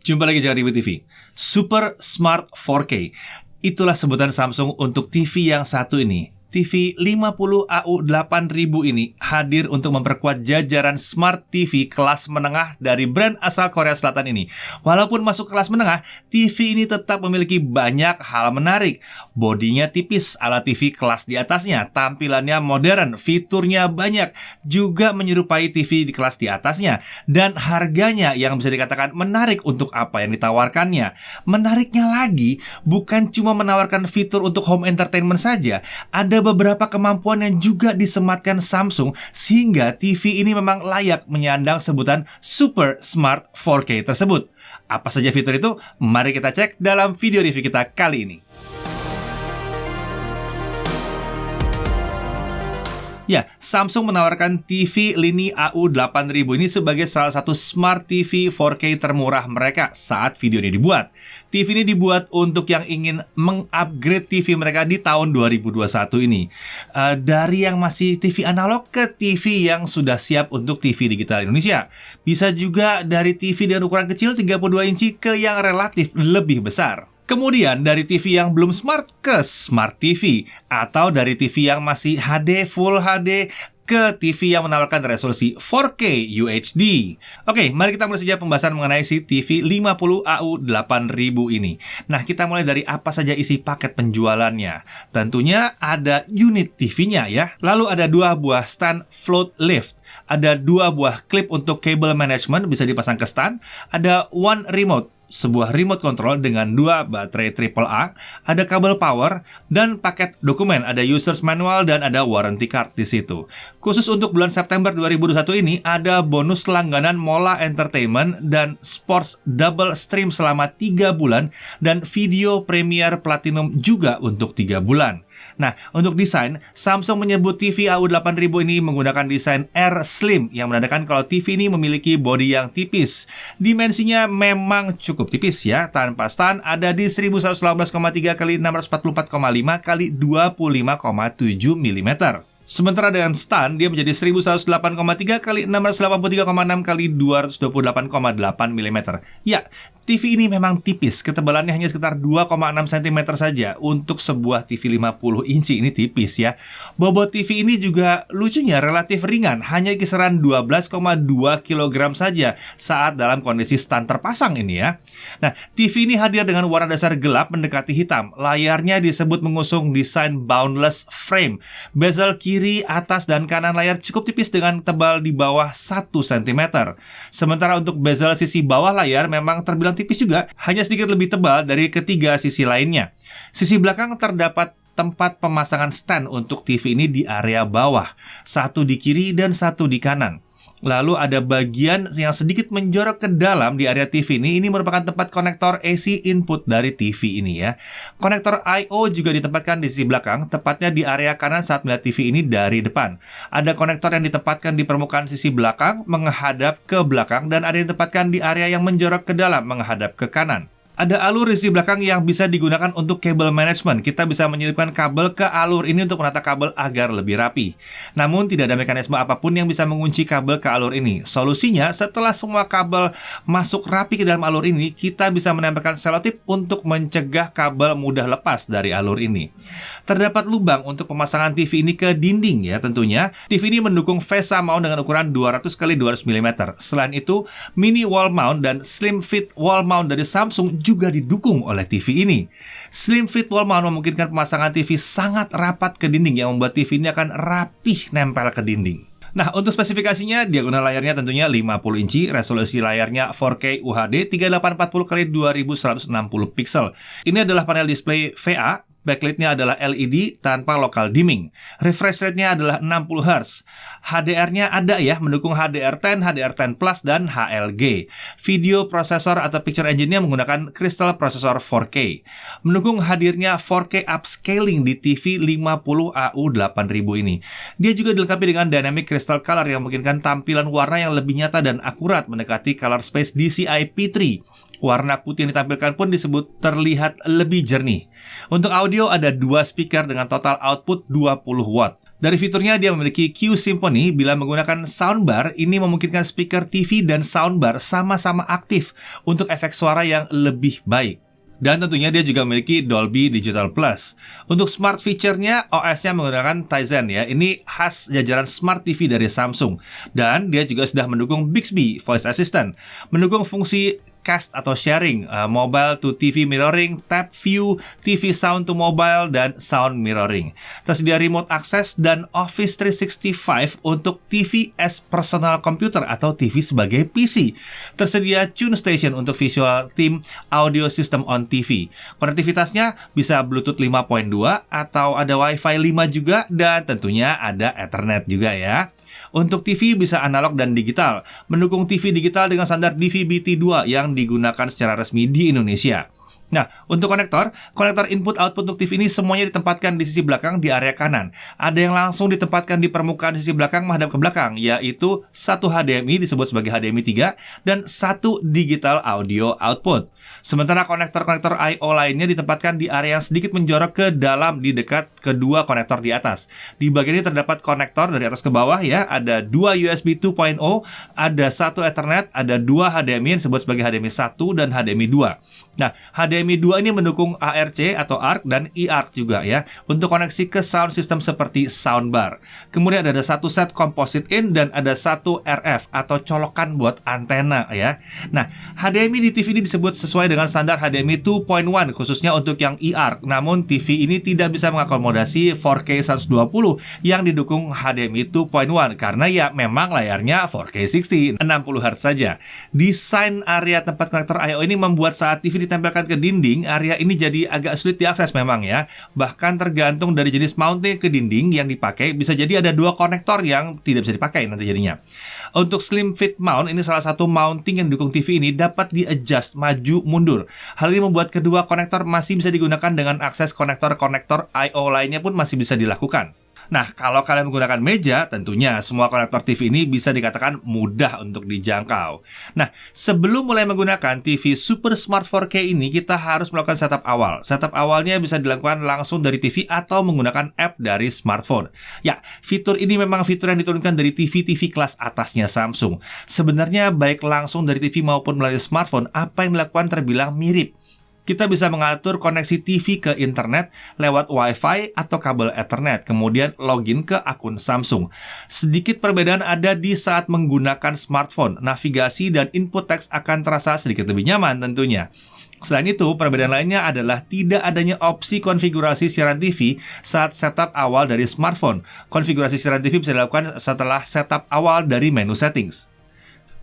Jumpa lagi di Review TV. Super Smart 4K. Itulah sebutan Samsung untuk TV yang satu ini. TV 50AU 8000 ini hadir untuk memperkuat jajaran Smart TV kelas menengah dari brand asal Korea Selatan ini. Walaupun masuk kelas menengah, TV ini tetap memiliki banyak hal menarik. Bodinya tipis ala TV kelas di atasnya, tampilannya modern, fiturnya banyak, juga menyerupai TV di kelas di atasnya. Dan harganya yang bisa dikatakan menarik untuk apa yang ditawarkannya. Menariknya lagi, bukan cuma menawarkan fitur untuk home entertainment saja, ada beberapa kemampuan yang juga disematkan Samsung sehingga TV ini memang layak menyandang sebutan Super Smart 4K tersebut. Apa saja fitur itu? Mari kita cek dalam video review kita kali ini. Ya, Samsung menawarkan TV Lini AU8000 ini sebagai salah satu Smart TV 4K termurah mereka saat video ini dibuat. TV ini dibuat untuk yang ingin mengupgrade TV mereka di tahun 2021 ini. Dari yang masih TV analog ke TV yang sudah siap untuk TV digital Indonesia. Bisa juga dari TV dengan ukuran kecil 32 inci ke yang relatif lebih besar. Kemudian dari TV yang belum smart ke Smart TV, atau dari TV yang masih HD Full HD ke TV yang menawarkan resolusi 4K UHD. Oke, mari kita mulai saja pembahasan mengenai si TV 50AU8000 ini. Nah, kita mulai dari apa saja isi paket penjualannya. Tentunya ada unit TV-nya ya. Lalu ada 2 buah stand float lift. Ada 2 buah klip untuk cable management bisa dipasang ke stand. Ada one remote, sebuah remote control dengan 2 baterai AAA, ada kabel power, dan paket dokumen, ada users manual dan ada warranty card di situ. Khusus untuk bulan September 2021 ini, ada bonus langganan Mola Entertainment dan Sports Double Stream selama 3 bulan, dan video Premier Platinum juga untuk 3 bulan. Nah, untuk desain, Samsung menyebut TV AU8000 ini menggunakan desain R Slim yang menandakan kalau TV ini memiliki bodi yang tipis. Dimensinya memang cukup tipis ya, tanpa stand ada di 1118,3 x 644,5 x 25,7 mm. Sementara dengan stand, dia menjadi 1108,3 x 683,6 x 228,8 mm. Ya, TV ini memang tipis, ketebalannya hanya sekitar 2,6 cm saja. Untuk sebuah TV 50 inci ini tipis ya. Bobot TV ini juga lucunya relatif ringan, hanya kisaran 12,2 kg saja saat dalam kondisi stand terpasang ini ya. Nah, TV ini hadir dengan warna dasar gelap mendekati hitam. Layarnya disebut mengusung desain boundless frame. Bezel kiri, atas, dan kanan layar cukup tipis dengan tebal di bawah 1 cm. Sementara untuk bezel sisi bawah layar memang terbilang tipis juga, hanya sedikit lebih tebal dari ketiga sisi lainnya. Sisi belakang terdapat tempat pemasangan stand untuk TV ini di area bawah, satu di kiri dan satu di kanan. Lalu ada bagian yang sedikit menjorok ke dalam di area TV ini merupakan tempat konektor AC input dari TV ini ya. Konektor I/O juga ditempatkan di sisi belakang, tepatnya di area kanan saat melihat TV ini dari depan. Ada konektor yang ditempatkan di permukaan sisi belakang menghadap ke belakang, dan ada yang ditempatkan di area yang menjorok ke dalam menghadap ke kanan. Ada alur di sisi belakang yang bisa digunakan untuk cable management. Kita bisa menyelipkan kabel ke alur ini untuk menata kabel agar lebih rapi. Namun tidak ada mekanisme apapun yang bisa mengunci kabel ke alur ini. Solusinya, setelah semua kabel masuk rapi ke dalam alur ini, kita bisa menempelkan selotip untuk mencegah kabel mudah lepas dari alur ini. Terdapat lubang untuk pemasangan TV ini ke dinding ya tentunya. TV ini mendukung VESA mount dengan ukuran 200 x 200 mm. Selain itu, mini wall mount dan slim fit wall mount dari Samsung juga didukung oleh TV ini. Slim fit wall mount memungkinkan pemasangan TV sangat rapat ke dinding yang membuat TV ini akan rapih nempel ke dinding. Nah, untuk spesifikasinya, diagonal layarnya tentunya 50 inci, resolusi layarnya 4K UHD 3840 x 2160 pixel. Ini adalah panel display VA. Backlightnya adalah LED tanpa local dimming. Refresh rate-nya adalah 60 Hz. HDR-nya ada ya, mendukung HDR10, HDR10 Plus, dan HLG. Video prosesor atau picture engine-nya menggunakan Crystal Processor 4K. Mendukung hadirnya 4K upscaling di TV 50AU8000 ini. Dia juga dilengkapi dengan Dynamic Crystal Color yang memungkinkan tampilan warna yang lebih nyata dan akurat mendekati color space DCI P3. Warna putih yang ditampilkan pun disebut terlihat lebih jernih. Untuk audio ada 2 speaker dengan total output 20 watt. Dari fiturnya dia memiliki Q Symphony. Bila menggunakan soundbar, ini memungkinkan speaker TV dan soundbar sama-sama aktif untuk efek suara yang lebih baik. Dan tentunya dia juga memiliki Dolby Digital Plus. Untuk smart feature-nya, OS-nya menggunakan Tizen ya. Ini khas jajaran Smart TV dari Samsung. Dan dia juga sudah mendukung Bixby Voice Assistant, mendukung fungsi cast atau sharing, mobile to TV mirroring, tap view, TV sound to mobile, dan sound mirroring. Tersedia remote access dan Office 365 untuk TV as personal computer atau TV sebagai PC. Tersedia Tune Station untuk visual theme audio system on TV. Konektivitasnya bisa Bluetooth 5.2 atau ada Wi-Fi 5 juga, dan tentunya ada Ethernet juga ya. Untuk TV bisa analog dan digital, mendukung TV digital dengan standar DVB-T2 yang digunakan secara resmi di Indonesia. Nah, untuk konektor input-output untuk TV ini semuanya ditempatkan di sisi belakang di area kanan. Ada yang langsung ditempatkan di permukaan sisi belakang menghadap ke belakang, yaitu satu HDMI disebut sebagai HDMI 3 dan satu digital audio output. Sementara konektor-konektor I/O lainnya ditempatkan di area yang sedikit menjorok ke dalam di dekat kedua konektor di atas. Di bagian ini terdapat konektor dari atas ke bawah ya, ada dua USB 2.0, ada satu Ethernet, ada dua HDMI yang disebut sebagai HDMI 1 dan HDMI 2. Nah, HDMI 2 ini mendukung ARC atau ARC dan eARC juga ya, untuk koneksi ke sound system seperti soundbar. Kemudian ada satu set composite in dan ada satu RF atau colokan buat antena ya. Nah, HDMI di TV ini disebut sesuai dengan standar HDMI 2.1 khususnya untuk yang eARC. Namun TV ini tidak bisa mengakomodasi 4K 120 yang didukung HDMI 2.1 karena ya memang layarnya 4K 60 Hz saja. Desain area tempat konektor I/O ini membuat saat TV ditempelkan ke dinding, area ini jadi agak sulit diakses memang ya. Bahkan tergantung dari jenis mounting ke dinding yang dipakai, bisa jadi ada dua konektor yang tidak bisa dipakai nanti jadinya. Untuk slim fit mount, ini salah satu mounting yang didukung TV ini dapat di-adjust maju mundur. Hal ini membuat kedua konektor masih bisa digunakan dengan akses konektor-konektor I/O lainnya pun masih bisa dilakukan. Nah, kalau kalian menggunakan meja, tentunya semua konektor TV ini bisa dikatakan mudah untuk dijangkau. Nah, sebelum mulai menggunakan TV Super Smart 4K ini, kita harus melakukan setup awal. Setup awalnya bisa dilakukan langsung dari TV atau menggunakan app dari smartphone. Ya, fitur ini memang fitur yang diturunkan dari TV-TV kelas atasnya Samsung. Sebenarnya baik langsung dari TV maupun melalui smartphone, apa yang dilakukan terbilang mirip. Kita bisa mengatur koneksi TV ke internet lewat Wi-Fi atau kabel Ethernet, kemudian login ke akun Samsung. Sedikit perbedaan ada di saat menggunakan smartphone. Navigasi dan input teks akan terasa sedikit lebih nyaman tentunya. Selain itu, perbedaan lainnya adalah tidak adanya opsi konfigurasi siaran TV saat setup awal dari smartphone. Konfigurasi siaran TV bisa dilakukan setelah setup awal dari menu settings.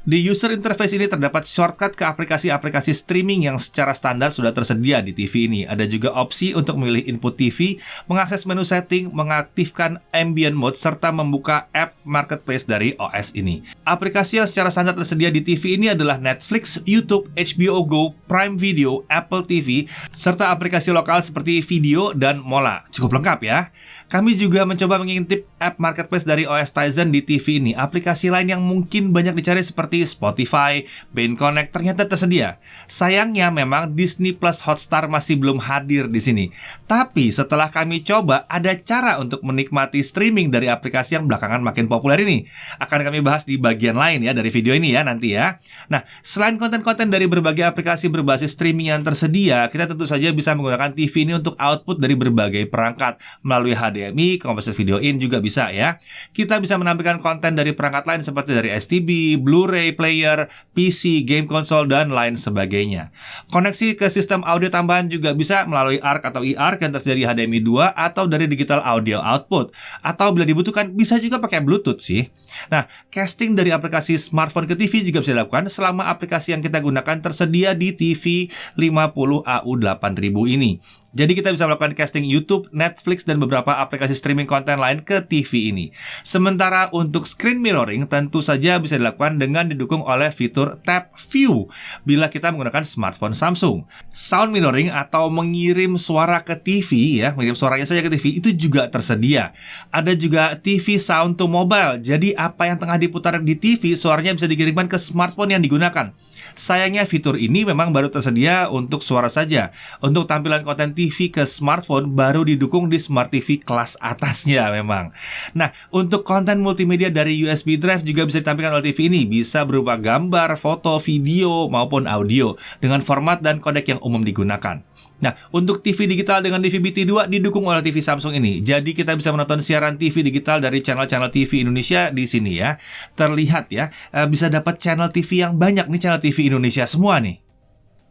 Di user interface ini terdapat shortcut ke aplikasi-aplikasi streaming yang secara standar sudah tersedia di TV ini. Ada juga opsi untuk memilih input TV, mengakses menu setting, mengaktifkan ambient mode, serta membuka app marketplace dari OS ini. Aplikasi yang secara standar tersedia di TV ini adalah Netflix, YouTube, HBO Go, Prime Video, Apple TV, serta aplikasi lokal seperti Video dan Mola. Cukup lengkap ya. Kami juga mencoba mengintip app marketplace dari OS Tizen di TV ini. Aplikasi lain yang mungkin banyak dicari seperti Spotify, Bean Connect ternyata tersedia. Sayangnya memang Disney Plus Hotstar masih belum hadir di sini. Tapi setelah kami coba, ada cara untuk menikmati streaming dari aplikasi yang belakangan makin populer ini. Akan kami bahas di bagian lain ya dari video ini ya nanti ya. Nah, selain konten-konten dari berbagai aplikasi berbasis streaming yang tersedia, kita tentu saja bisa menggunakan TV ini untuk output dari berbagai perangkat melalui HDMI, Composite Video In juga bisa ya. Kita bisa menampilkan konten dari perangkat lain seperti dari STB, Blu-ray player, PC, game konsol, dan lain sebagainya. Koneksi ke sistem audio tambahan juga bisa melalui ARC atau eARC yang tersedia di HDMI 2 atau dari digital audio output. Atau bila dibutuhkan bisa juga pakai Bluetooth sih. Nah, casting dari aplikasi smartphone ke TV juga bisa dilakukan selama aplikasi yang kita gunakan tersedia di TV 50AU8000 ini. Jadi kita bisa melakukan casting YouTube, Netflix, dan beberapa aplikasi streaming konten lain ke TV ini. Sementara untuk screen mirroring tentu saja bisa dilakukan dengan didukung oleh fitur Tap View bila kita menggunakan smartphone Samsung. Sound mirroring atau mengirim suara ke TV ya, mengirim suaranya saja ke TV itu juga tersedia. Ada juga TV Sound to Mobile. Jadi apa yang tengah diputar di TV suaranya bisa dikirimkan ke smartphone yang digunakan. Sayangnya fitur ini memang baru tersedia untuk suara saja. Untuk tampilan konten TV TV ke smartphone baru didukung di Smart TV kelas atasnya memang. Nah, untuk konten multimedia dari USB drive juga bisa ditampilkan oleh TV ini, bisa berupa gambar, foto, video, maupun audio dengan format dan kodek yang umum digunakan. Nah, untuk TV digital dengan DVB-T2 didukung oleh TV Samsung ini. Jadi kita bisa menonton siaran TV digital dari channel-channel TV Indonesia di sini ya. Terlihat ya, bisa dapat channel TV yang banyak nih, channel TV Indonesia semua nih.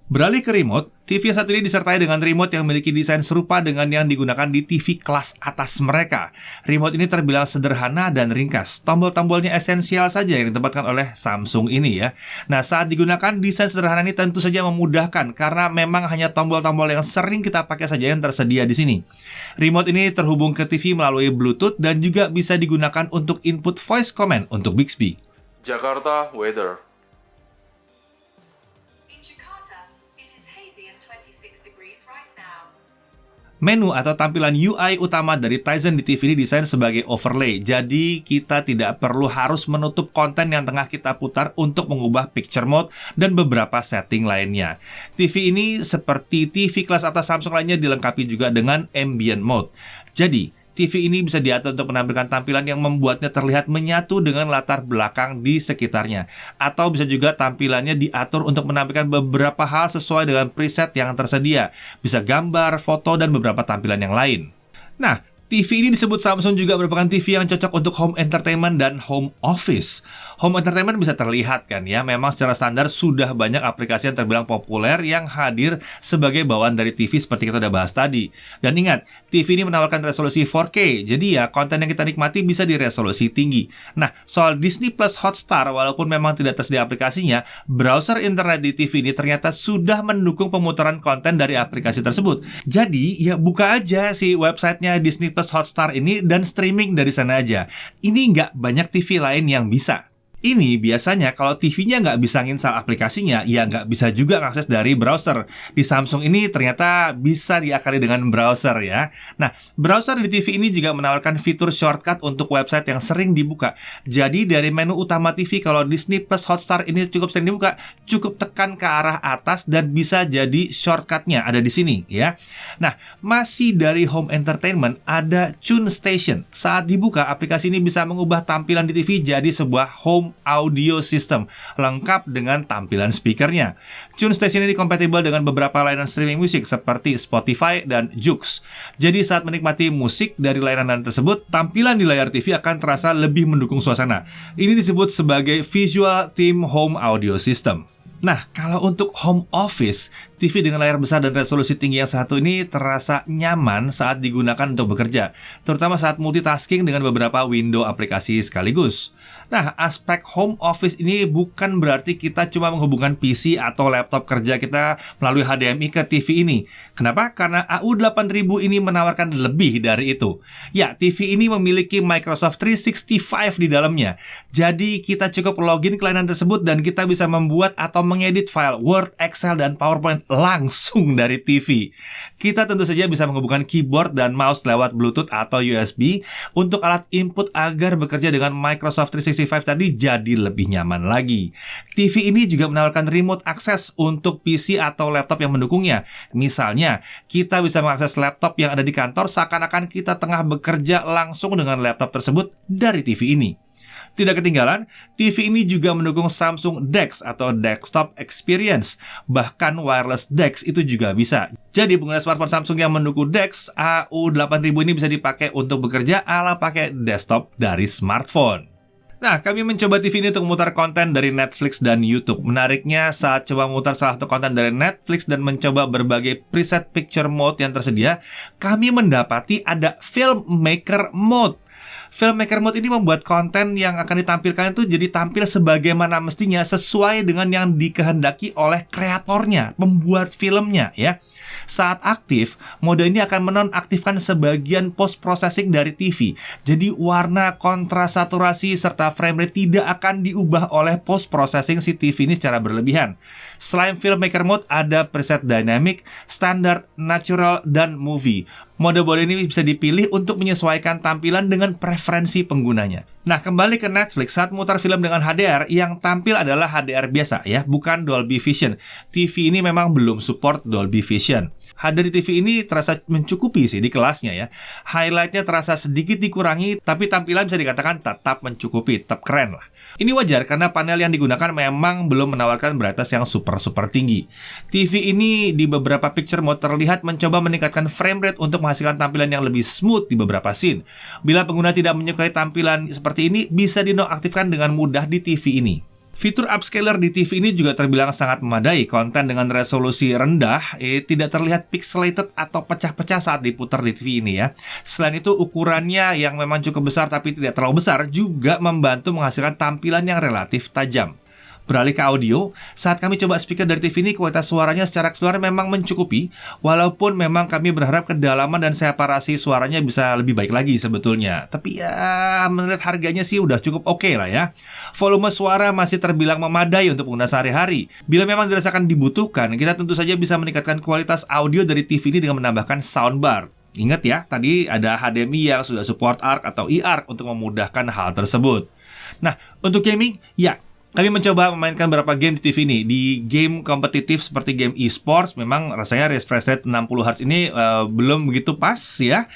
Beralih ke remote, TV yang satu ini disertai dengan remote yang memiliki desain serupa dengan yang digunakan di TV kelas atas mereka. Remote ini terbilang sederhana dan ringkas. Tombol-tombolnya esensial saja yang ditempatkan oleh Samsung ini ya. Nah, saat digunakan, desain sederhana ini tentu saja memudahkan karena memang hanya tombol-tombol yang sering kita pakai saja yang tersedia di sini. Remote ini terhubung ke TV melalui Bluetooth dan juga bisa digunakan untuk input voice command untuk Bixby. Jakarta weather. Menu atau tampilan UI utama dari Tizen di TV ini desain sebagai overlay. Jadi kita tidak perlu harus menutup konten yang tengah kita putar untuk mengubah picture mode dan beberapa setting lainnya. TV ini seperti TV kelas atas Samsung lainnya dilengkapi juga dengan ambient mode. Jadi TV ini bisa diatur untuk menampilkan tampilan yang membuatnya terlihat menyatu dengan latar belakang di sekitarnya. Atau bisa juga tampilannya diatur untuk menampilkan beberapa hal sesuai dengan preset yang tersedia. Bisa gambar, foto, dan beberapa tampilan yang lain. Nah, TV ini disebut Samsung juga merupakan TV yang cocok untuk home entertainment dan home office. Home entertainment bisa terlihat kan ya, memang secara standar sudah banyak aplikasi yang terbilang populer yang hadir sebagai bawaan dari TV seperti kita udah bahas tadi. Dan ingat, TV ini menawarkan resolusi 4K, jadi ya konten yang kita nikmati bisa di resolusi tinggi. Nah, soal Disney Plus Hotstar, walaupun memang tidak tersedia aplikasinya, browser internet di TV ini ternyata sudah mendukung pemutaran konten dari aplikasi tersebut. Jadi, ya buka aja si websitenya Disney Plus Hotstar ini dan streaming dari sana aja. Ini nggak banyak TV lain yang bisa. Ini biasanya kalau TV-nya nggak bisa nginstal aplikasinya, ya nggak bisa juga akses dari browser. Di Samsung ini ternyata bisa diakali dengan browser ya. Nah, browser di TV ini juga menawarkan fitur shortcut untuk website yang sering dibuka. Jadi dari menu utama TV kalau Disney Plus Hotstar ini cukup sering dibuka, cukup tekan ke arah atas dan bisa jadi shortcutnya ada di sini ya. Nah, masih dari home entertainment ada Tune Station. Saat dibuka, aplikasi ini bisa mengubah tampilan di TV jadi sebuah home audio system lengkap dengan tampilan speakernya. Tune Station ini kompatibel dengan beberapa layanan streaming musik seperti Spotify dan Joox. Jadi saat menikmati musik dari layanan tersebut, tampilan di layar TV akan terasa lebih mendukung suasana. Ini disebut sebagai Visual Theme Home Audio System. Nah, kalau untuk home office, TV dengan layar besar dan resolusi tinggi yang satu ini terasa nyaman saat digunakan untuk bekerja, terutama saat multitasking dengan beberapa window aplikasi sekaligus. Nah, aspek home office ini bukan berarti kita cuma menghubungkan PC atau laptop kerja kita melalui HDMI ke TV ini. Kenapa? Karena AU8000 ini menawarkan lebih dari itu. Ya, TV ini memiliki Microsoft 365 di dalamnya. Jadi, kita cukup login ke layanan tersebut dan kita bisa membuat atau mengedit file Word, Excel, dan PowerPoint langsung dari TV. Kita tentu saja bisa menghubungkan keyboard dan mouse lewat Bluetooth atau USB untuk alat input agar bekerja dengan Microsoft 365 tadi jadi lebih nyaman lagi. TV ini juga menawarkan remote access untuk PC atau laptop yang mendukungnya. Misalnya, kita bisa mengakses laptop yang ada di kantor seakan-akan kita tengah bekerja langsung dengan laptop tersebut dari TV ini. Tidak ketinggalan, TV ini juga mendukung Samsung DeX atau Desktop Experience. Bahkan wireless DeX itu juga bisa. Jadi pengguna smartphone Samsung yang mendukung DeX, AU8000 ini bisa dipakai untuk bekerja ala pakai desktop dari smartphone. Nah, kami mencoba TV ini untuk memutar konten dari Netflix dan YouTube. Menariknya, saat coba memutar salah satu konten dari Netflix dan mencoba berbagai preset picture mode yang tersedia, kami mendapati ada Filmmaker Mode. Filmmaker Mode ini membuat konten yang akan ditampilkan itu jadi tampil sebagaimana mestinya sesuai dengan yang dikehendaki oleh kreatornya, pembuat filmnya ya. Saat aktif, mode ini akan menonaktifkan sebagian post-processing dari TV. Jadi warna, kontras, saturasi, serta frame rate tidak akan diubah oleh post-processing si TV ini secara berlebihan. Selain Filmmaker Mode, ada preset Dynamic, Standard, Natural, dan Movie. Mode-mode ini bisa dipilih untuk menyesuaikan tampilan dengan preferensi penggunanya. Nah, kembali ke Netflix, saat mutar film dengan HDR, yang tampil adalah HDR biasa ya, bukan Dolby Vision. TV ini memang belum support Dolby Vision. HDR di TV ini terasa mencukupi sih di kelasnya ya. Highlightnya terasa sedikit dikurangi, tapi tampilan bisa dikatakan tetap mencukupi, tetap keren lah. Ini wajar karena panel yang digunakan memang belum menawarkan brightness yang super tinggi. TV ini di beberapa picture mode terlihat mencoba meningkatkan frame rate untuk menghasilkan tampilan yang lebih smooth di beberapa scene. Bila pengguna tidak menyukai tampilan seperti ini, bisa dinonaktifkan dengan mudah di TV ini. Fitur upscaler di TV ini juga terbilang sangat memadai. Konten dengan resolusi rendah tidak terlihat pixelated atau pecah-pecah saat diputar di TV ini ya. Selain itu, ukurannya yang memang cukup besar tapi tidak terlalu besar juga membantu menghasilkan tampilan yang relatif tajam. Beralih ke audio, saat kami coba speaker dari TV ini, kualitas suaranya secara keseluruhan memang mencukupi, walaupun memang kami berharap kedalaman dan separasi suaranya bisa lebih baik lagi sebetulnya. Tapi ya, menurut harganya sih udah cukup oke lah ya. Volume suara masih terbilang memadai untuk pengguna sehari-hari. Bila memang dirasakan dibutuhkan, kita tentu saja bisa meningkatkan kualitas audio dari TV ini dengan menambahkan soundbar. Ingat ya, tadi ada HDMI yang sudah support ARC atau eARC untuk memudahkan hal tersebut. Nah, untuk gaming, ya, kami mencoba memainkan beberapa game di TV ini. Di game kompetitif seperti game e-sports, memang rasanya refresh rate 60Hz ini belum begitu pas ya.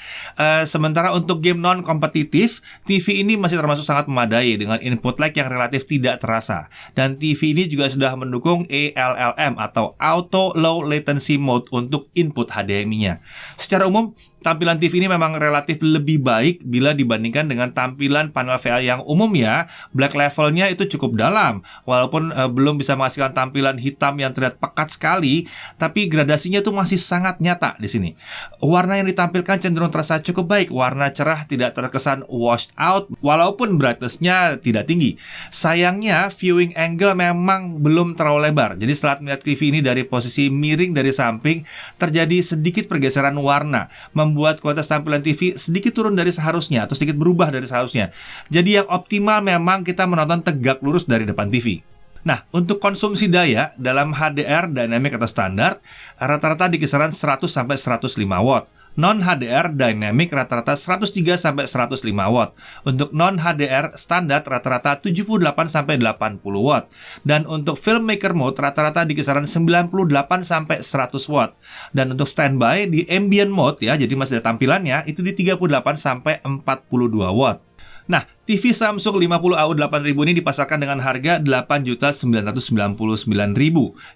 Sementara untuk game non-kompetitif, TV ini masih termasuk sangat memadai dengan input lag yang relatif tidak terasa. Dan TV ini juga sudah mendukung ALLM atau Auto Low Latency Mode untuk input HDMI-nya. Secara umum, tampilan TV ini memang relatif lebih baik bila dibandingkan dengan tampilan panel VA yang umum ya. Black levelnya itu cukup dalam, walaupun belum bisa menghasilkan tampilan hitam yang terlihat pekat sekali, tapi gradasinya itu masih sangat nyata di sini. Warna yang ditampilkan cenderung terasa cukup baik, warna cerah tidak terkesan washed out, walaupun brightness-nya tidak tinggi. Sayangnya viewing angle memang belum terlalu lebar, jadi saat melihat TV ini dari posisi miring dari samping, terjadi sedikit pergeseran warna, membuat kualitas tampilan TV sedikit turun dari seharusnya atau sedikit berubah dari seharusnya. Jadi yang optimal memang kita menonton tegak lurus dari depan TV. Nah, untuk konsumsi daya dalam HDR dynamic atau standar rata-rata di kisaran 100 sampai 105 watt. Non-HDR dynamic rata-rata 103 sampai 105 watt. Untuk non-HDR standar rata-rata 78 sampai 80 watt. Dan untuk filmmaker mode rata-rata di kisaran 98 sampai 100 watt. Dan untuk standby di ambient mode ya, jadi masih ada tampilannya, itu di 38 sampai 42 watt. Nah, TV Samsung 50AU 8000 ini dipasarkan dengan harga 8.999.000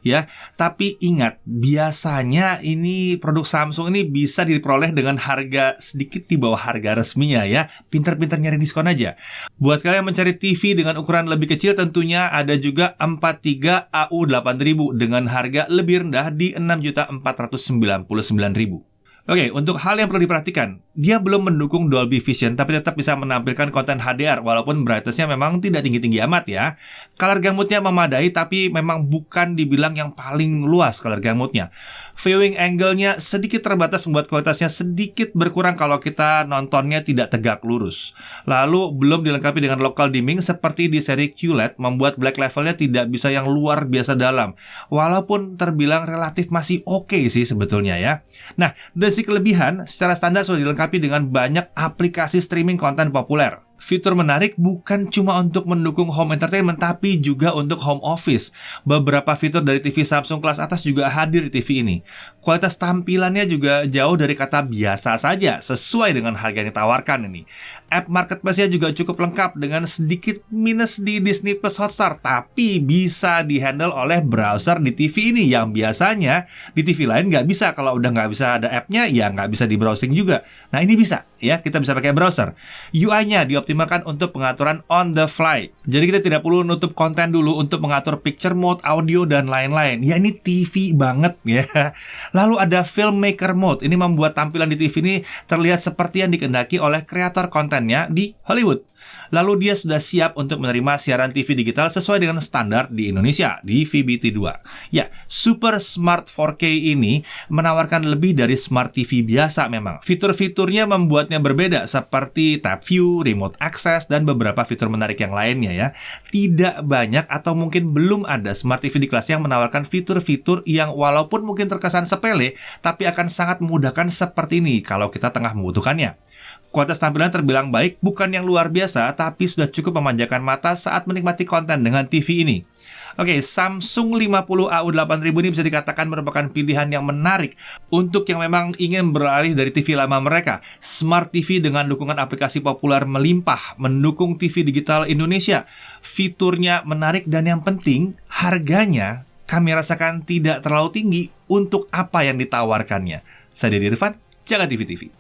ya. Tapi ingat, biasanya ini produk Samsung ini bisa diperoleh dengan harga sedikit di bawah harga resminya ya. Pinter-pinter nyari diskon aja. Buat kalian yang mencari TV dengan ukuran lebih kecil, tentunya ada juga 43AU 8000 dengan harga lebih rendah di 6.499.000. Oke, untuk hal yang perlu diperhatikan, dia belum mendukung Dolby Vision tapi tetap bisa menampilkan konten HDR walaupun brightness-nya memang tidak tinggi-tinggi amat ya. Color gamutnya memadai tapi memang bukan dibilang yang paling luas color gamutnya. Viewing angle-nya sedikit terbatas membuat kualitasnya sedikit berkurang kalau kita nontonnya tidak tegak lurus. Lalu belum dilengkapi dengan local dimming seperti di seri QLED membuat black level-nya tidak bisa yang luar biasa dalam. Walaupun terbilang relatif masih oke sih sebetulnya ya. Nah, dari sisi kelebihan, secara standar sudah dilengkapi dengan banyak aplikasi streaming konten populer. Fitur menarik bukan cuma untuk mendukung home entertainment, tapi juga untuk home office. Beberapa fitur dari TV Samsung kelas atas juga hadir di TV ini. Kualitas tampilannya juga jauh dari kata biasa saja, sesuai dengan harga yang ditawarkan ini. App Marketplace-nya juga cukup lengkap dengan sedikit minus di Disney Plus Hotstar, tapi bisa dihandle oleh browser di TV ini yang biasanya di TV lain nggak bisa. Kalau udah nggak bisa ada app-nya, ya nggak bisa di browsing juga. Nah ini bisa, ya kita bisa pakai browser. UI-nya dioptimalkan untuk pengaturan on the fly. Jadi kita tidak perlu nutup konten dulu untuk mengatur picture mode, audio, dan lain-lain. Ya ini TV banget ya. Lalu ada filmmaker mode. Ini membuat tampilan di TV ini terlihat seperti yang dikehendaki oleh kreator kontennya di Hollywood. Lalu dia sudah siap untuk menerima siaran TV digital sesuai dengan standar di Indonesia, di VBT2. Ya, Super Smart 4K ini menawarkan lebih dari Smart TV biasa memang. Fitur-fiturnya membuatnya berbeda seperti Tab View, Remote Access, dan beberapa fitur menarik yang lainnya ya. Tidak banyak atau mungkin belum ada Smart TV di kelas yang menawarkan fitur-fitur yang walaupun mungkin terkesan sepele, tapi akan sangat memudahkan seperti ini kalau kita tengah membutuhkannya. Kualitas tampilan terbilang baik, bukan yang luar biasa, tapi sudah cukup memanjakan mata saat menikmati konten dengan TV ini. Oke, Samsung 50AU 8000 ini bisa dikatakan merupakan pilihan yang menarik untuk yang memang ingin beralih dari TV lama mereka. Smart TV dengan dukungan aplikasi populer melimpah, mendukung TV digital Indonesia. Fiturnya menarik dan yang penting, harganya kami rasakan tidak terlalu tinggi untuk apa yang ditawarkannya. Saya Deddy Irfan, Jaga TV TV.